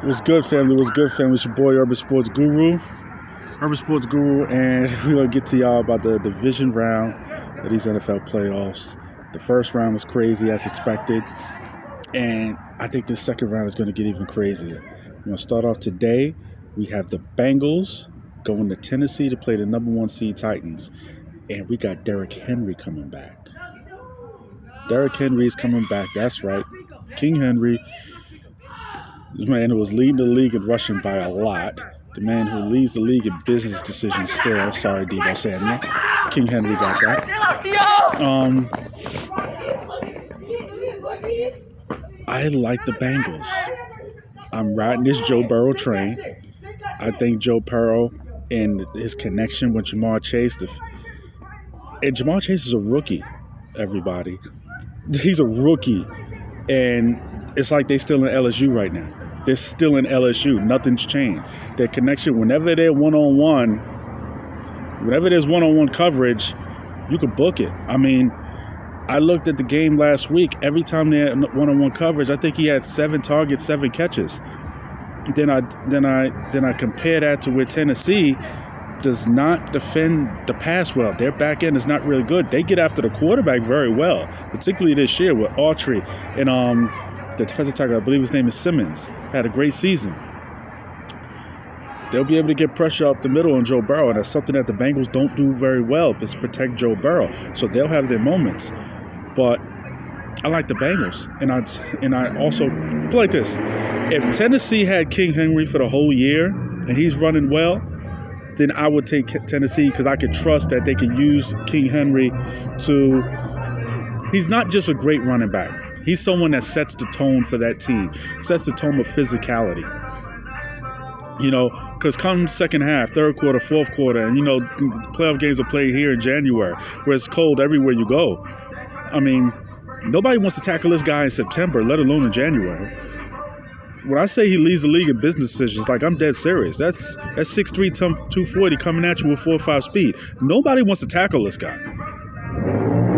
What's good, family? What's good, family? It's your boy, Urban Sports Guru. And we're going to get to y'all about the division round of these NFL playoffs. The first round was crazy, as expected. And I think the second round is going to get even crazier. We're going to start off today. We have the Bengals going to Tennessee to play the number 1 seed Titans. And we got Derrick Henry coming back. Derrick Henry is coming back. That's right. King Henry. This man who was leading the league in rushing by a lot. The man who leads the league in business decisions still. Sorry, Deebo Samuel. King Henry got that. I like the Bengals. I'm riding this Joe Burrow train. I think Joe Burrow and his connection with Jamar Chase. And Jamar Chase is a rookie, everybody. He's a rookie. And it's like they're still in LSU right now. They're still in LSU. Nothing's changed. Their connection, whenever there's one-on-one coverage, you can book it. I mean, I looked at the game last week. Every time they had one-on-one coverage, I think he had 7 targets, 7 catches. Then I compare that to where Tennessee does not defend the pass well. Their back end is not really good. They get after the quarterback very well, particularly this year with Autry and the defensive tackle, I believe his name is Simmons, had a great season. They'll be able to get pressure up the middle on Joe Burrow, and that's something that the Bengals don't do very well, is protect Joe Burrow. So they'll have their moments. But I like the Bengals, and I also play like this. If Tennessee had King Henry for the whole year and he's running well, then I would take Tennessee because I could trust that they can use King Henry to. He's not just a great running back. He's someone that sets the tone for that team, sets the tone of physicality. You know, because come second half, third quarter, fourth quarter, and, playoff games are played here in January, where it's cold everywhere you go. I mean, nobody wants to tackle this guy in September, let alone in January. When I say he leads the league in business decisions, I'm dead serious. That's 6'3", 240 coming at you with 4.5 speed. Nobody wants to tackle this guy.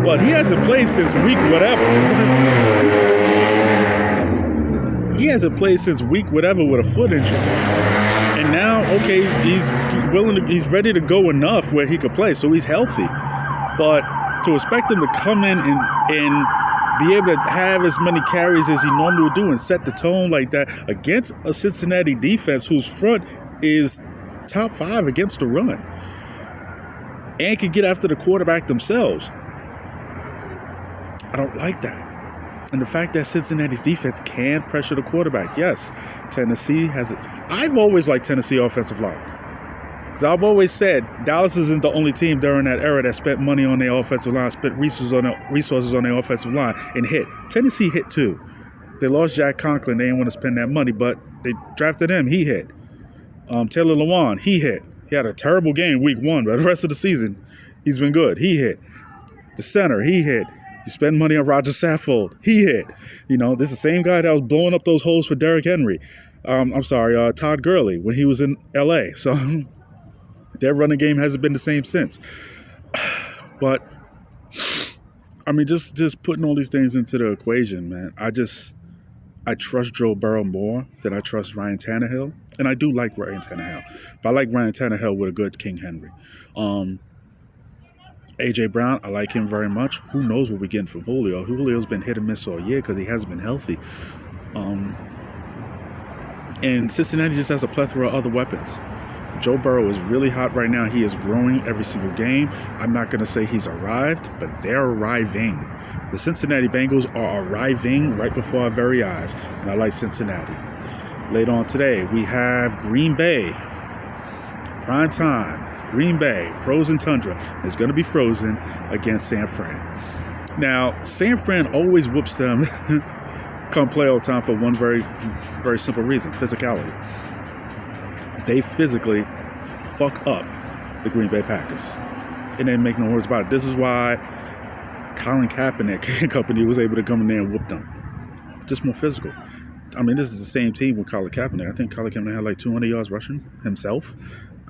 But he hasn't played since week whatever. With a foot injury. And now, okay, he's ready to go enough where he could play, so he's healthy. But to expect him to come in and be able to have as many carries as he normally would do and set the tone like that against a Cincinnati defense whose front is top 5 against the run and can get after the quarterback themselves. I don't like that. And the fact that Cincinnati's defense can pressure the quarterback. Yes, Tennessee has it. I've always liked Tennessee offensive line. Because I've always said Dallas isn't the only team during that era that spent money on their offensive line, spent resources on their offensive line, and hit. Tennessee hit too. They lost Jack Conklin. They didn't want to spend that money, but they drafted him. He hit. Taylor Lewan, he hit. He had a terrible game week 1, but the rest of the season, he's been good. He hit. The center, he hit. You spend money on Roger Saffold. He hit. This is the same guy that was blowing up those holes for Derrick Henry. Todd Gurley when he was in L.A. So their running game hasn't been the same since. But, just putting all these things into the equation, man. I trust Joe Burrow more than I trust Ryan Tannehill. And I do like Ryan Tannehill. But I like Ryan Tannehill with a good King Henry. A.J. Brown, I like him very much. Who knows what we're getting from Julio? Julio's been hit and miss all year because he hasn't been healthy. And Cincinnati just has a plethora of other weapons. Joe Burrow is really hot right now. He is growing every single game. I'm not going to say he's arrived, but they're arriving. The Cincinnati Bengals are arriving right before our very eyes, and I like Cincinnati. Later on today, we have Green Bay. Prime time. Green Bay, frozen tundra. It's going to be frozen against San Fran. Now, San Fran always whoops them come playoff time for one very, very simple reason, physicality. They physically fuck up the Green Bay Packers. And they make no words about it. This is why Colin Kaepernick and company was able to come in there and whoop them. Just more physical. This is the same team with Colin Kaepernick. I think Colin Kaepernick had 200 yards rushing himself.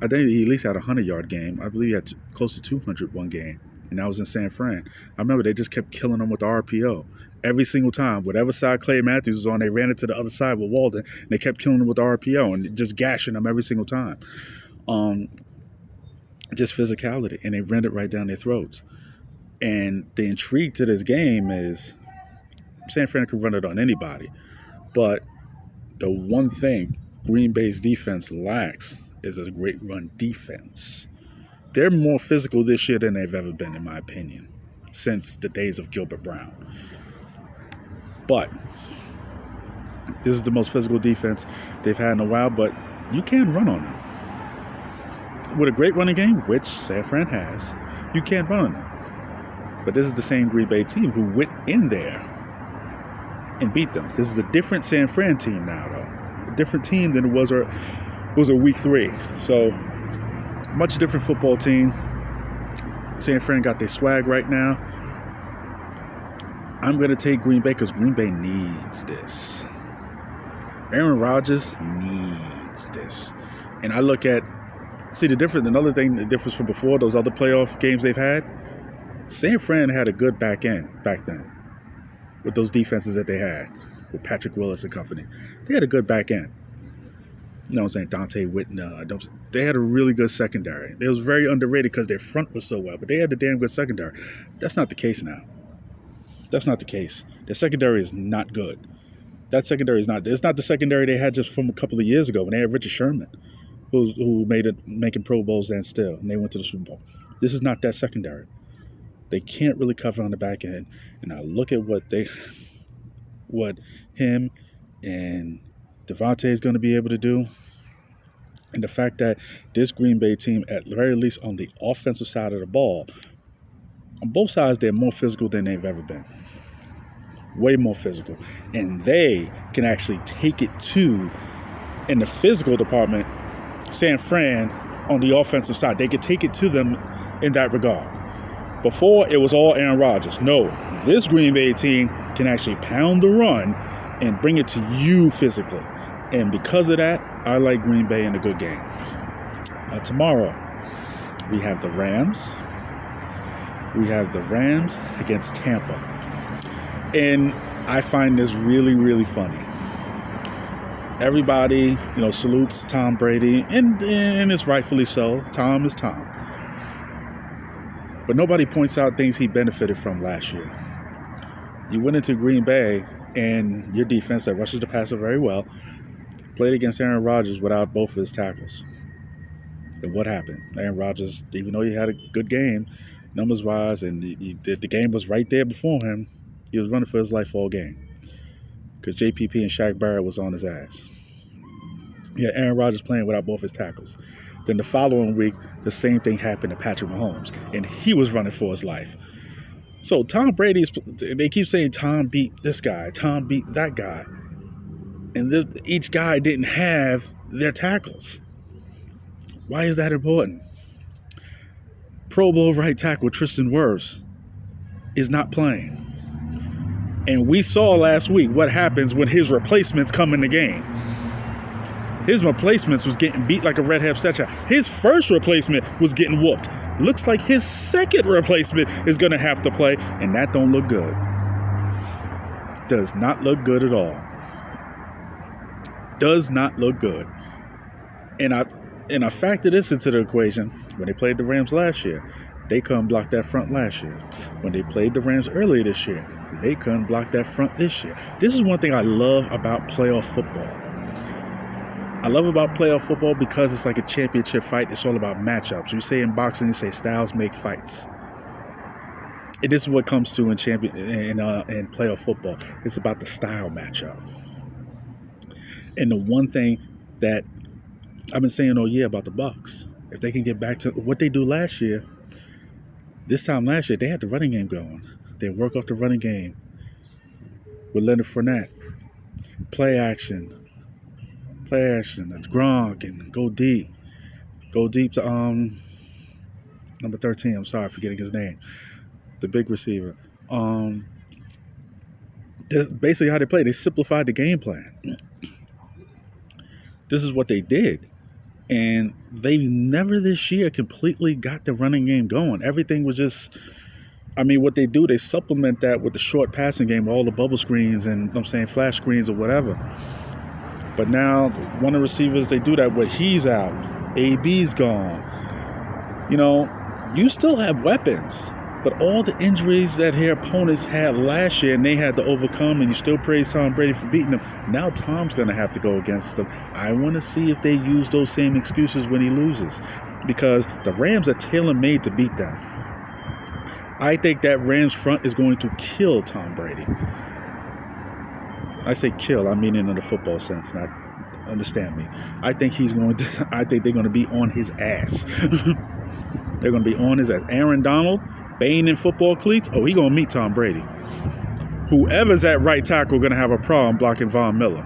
I think he at least had a 100-yard game. I believe he had close to 200 one game. and I was in San Fran. I remember they just kept killing them with the RPO. Every single time, whatever side Clay Matthews was on, they ran it to the other side with Walden, and they kept killing them with the RPO and just gashing them every single time. Just physicality, and they ran it right down their throats. And the intrigue to this game is San Fran can run it on anybody, but the one thing Green Bay's defense lacks is a great run defense. They're more physical this year than they've ever been, in my opinion, since the days of Gilbert Brown. But this is the most physical defense they've had in a while, but you can run on them. With a great running game, which San Fran has, you can't run on them. But this is the same Green Bay team who went in there and beat them. This is a different San Fran team now, though. A different team than it was a week 3. So, much different football team. San Fran got their swag right now. I'm going to take Green Bay because Green Bay needs this. Aaron Rodgers needs this. And I look at, the difference from before, those other playoff games they've had, San Fran had a good back end back then with those defenses that they had with Patrick Willis and company. They had a good back end. You know what I'm saying? Dante Whitner. They had a really good secondary. It was very underrated because their front was so well, but they had the damn good secondary. That's not the case now. That's not the case. Their secondary is not good. That secondary is not. It's not the secondary they had just from a couple of years ago when they had Richard Sherman, who made it making Pro Bowls then still, and they went to the Super Bowl. This is not that secondary. They can't really cover on the back end. And I look at what him and Devontae is going to be able to do. And the fact that this Green Bay team, at the very least on the offensive side of the ball, on both sides, they're more physical than they've ever been. Way more physical. And they can actually take it to, in the physical department, San Fran on the offensive side. They could take it to them in that regard. Before, it was all Aaron Rodgers. No, this Green Bay team can actually pound the run and bring it to you physically. And because of that, I like Green Bay in a good game. Tomorrow, we have the Rams. We have the Rams against Tampa. And I find this really, really funny. Everybody, salutes Tom Brady, and it's rightfully so. Tom is Tom. But nobody points out things he benefited from last year. You went into Green Bay, and your defense that rushes the passer very well played against Aaron Rodgers without both of his tackles. And what happened? Aaron Rodgers, even though he had a good game, numbers-wise, and the game was right there before him, he was running for his life all game because JPP and Shaq Barrett was on his ass. Yeah, Aaron Rodgers playing without both his tackles. Then the following week, the same thing happened to Patrick Mahomes, and he was running for his life. So Tom Brady, they keep saying Tom beat this guy, Tom beat that guy. And each guy didn't have their tackles. Why is that important? Pro Bowl right tackle Tristan Wirfs is not playing. And we saw last week what happens when his replacements come in the game. His replacements was getting beat like a redhead stepchild. His first replacement was getting whooped. Looks like his second replacement is going to have to play, and that don't look good. Does not look good at all. Does not look good. And I factor this into the equation. When they played the Rams last year, they couldn't block that front last year. When they played the Rams earlier this year, they couldn't block that front this year. This is one thing I love about playoff football. I love about playoff football because it's like a championship fight. It's all about matchups. You say in boxing, you say styles make fights. And this is what comes to in playoff football. It's about the style matchup. And the one thing that I've been saying all year about the Bucs, if they can get back to what they do last year, this time last year, they had the running game going. They work off the running game with Leonard Fournette. Play action. That's Gronk, and go deep. Go deep to number 13. I'm sorry, forgetting his name. The big receiver. That's basically how they play. They simplified the game plan. This is what they did. And they've never this year completely got the running game going. Everything was just I mean, what they do, they supplement that with the short passing game, all the bubble screens and I'm saying flash screens or whatever. But now, one of the receivers, they do that when he's out. AB's gone. You know, you still have weapons. But all the injuries that their opponents had last year and they had to overcome, and you still praise Tom Brady for beating them, now Tom's going to have to go against them. I want to see if they use those same excuses when he loses, because the Rams are tailor-made to beat them. I think that Rams front is going to kill Tom Brady. I say kill, I mean it in the football sense, not understand me. I think they're going to be on his ass. They're going to be on his ass. Aaron Donald, Bane in football cleats, he going to meet Tom Brady. Whoever's at right tackle going to have a problem blocking Von Miller.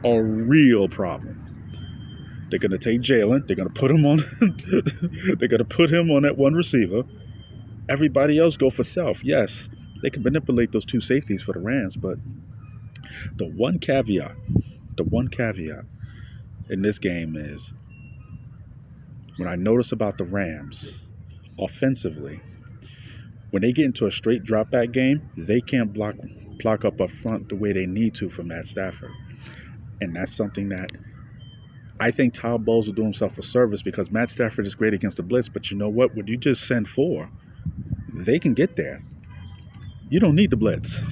A real problem. They're going to take Jalen. They're going to put him on. They're going to put him on that one receiver. Everybody else go for self. Yes, they can manipulate those two safeties for the Rams, but the one caveat in this game is when I notice about the Rams offensively, when they get into a straight drop back game, they can't block up front the way they need to for Matt Stafford. And that's something that I think Todd Bowles will do himself a service, because Matt Stafford is great against the blitz, but you know what? When you just send 4, they can get there. You don't need the blitz.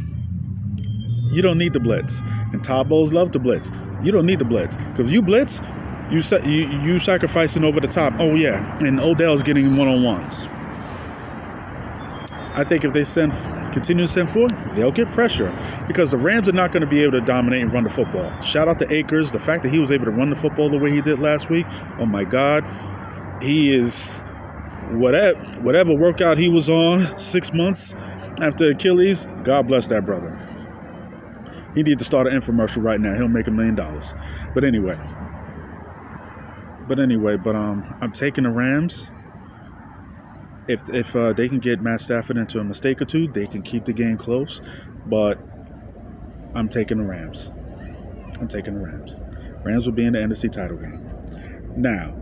You don't need the blitz. And Todd Bowles loves the blitz. You don't need the blitz. Because you blitz, you sacrificing over the top. Oh, yeah. And Odell's getting one-on-ones. I think if they continue to send 4, they'll get pressure, because the Rams are not going to be able to dominate and run the football. Shout out to Akers. The fact that he was able to run the football the way he did last week, oh my God. He is whatever workout he was on 6 months after Achilles, God bless that brother. He needs to start an infomercial right now. He'll make $1 million. But anyway, I'm taking the Rams. If they can get Matt Stafford into a mistake or two, they can keep the game close. But I'm taking the Rams. Rams will be in the NFC title game. Now,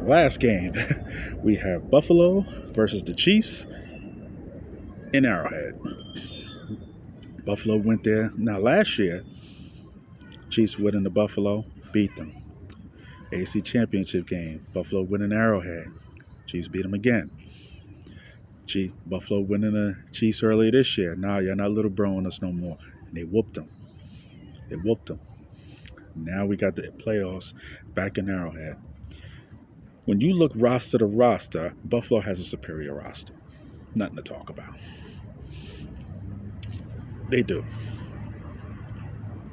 last game, we have Buffalo versus the Chiefs in Arrowhead. Buffalo went there. Now, last year, Chiefs went into Buffalo, beat them. AFC Championship game. Buffalo went in Arrowhead. Chiefs beat them again. Buffalo winning the Chiefs earlier this year. Nah, you're not little bro on us no more. And they whooped them. Now we got the playoffs back in Arrowhead. When you look roster to roster, Buffalo has a superior roster. Nothing to talk about. They do.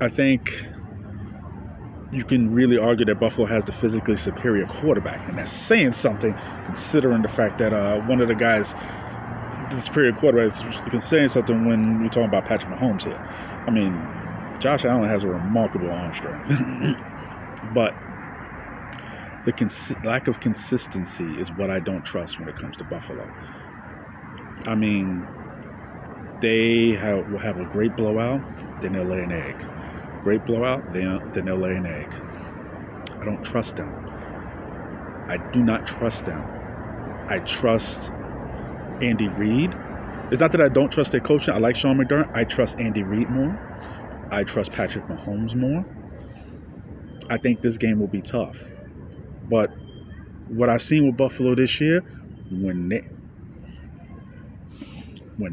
I think you can really argue that Buffalo has the physically superior quarterback, and that's saying something considering the fact that one of the guys, the superior quarterback, is saying something when we're talking about Patrick Mahomes here. I mean, Josh Allen has a remarkable arm strength, but the lack of consistency is what I don't trust when it comes to Buffalo. I mean, they will have a great blowout, then they'll lay an egg. Great blowout, then they'll lay an egg. I don't trust them. I do not trust them. I trust Andy Reid. It's not that I don't trust their coaching. I like Sean McDermott. I trust Andy Reid more. I trust Patrick Mahomes more. I think this game will be tough. But what I've seen with Buffalo this year, when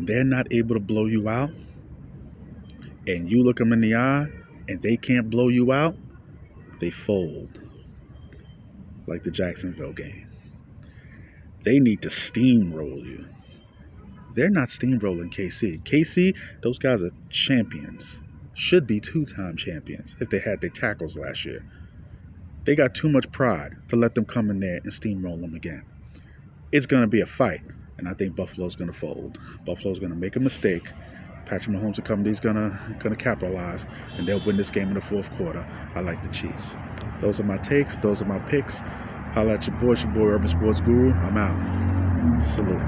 they're not able to blow you out, and you look them in the eye, and they can't blow you out, they fold. Like the Jacksonville game. They need to steamroll you. They're not steamrolling KC. KC, those guys are champions. Should be 2-time champions if they had their tackles last year. They got too much pride to let them come in there and steamroll them again. It's going to be a fight, and I think Buffalo's going to fold. Buffalo's going to make a mistake. Patrick Mahomes and company's gonna capitalize, and they'll win this game in the fourth quarter. I like the Chiefs. Those are my takes. Those are my picks. Holla at your boy, Urban Sports Guru. I'm out. Salute.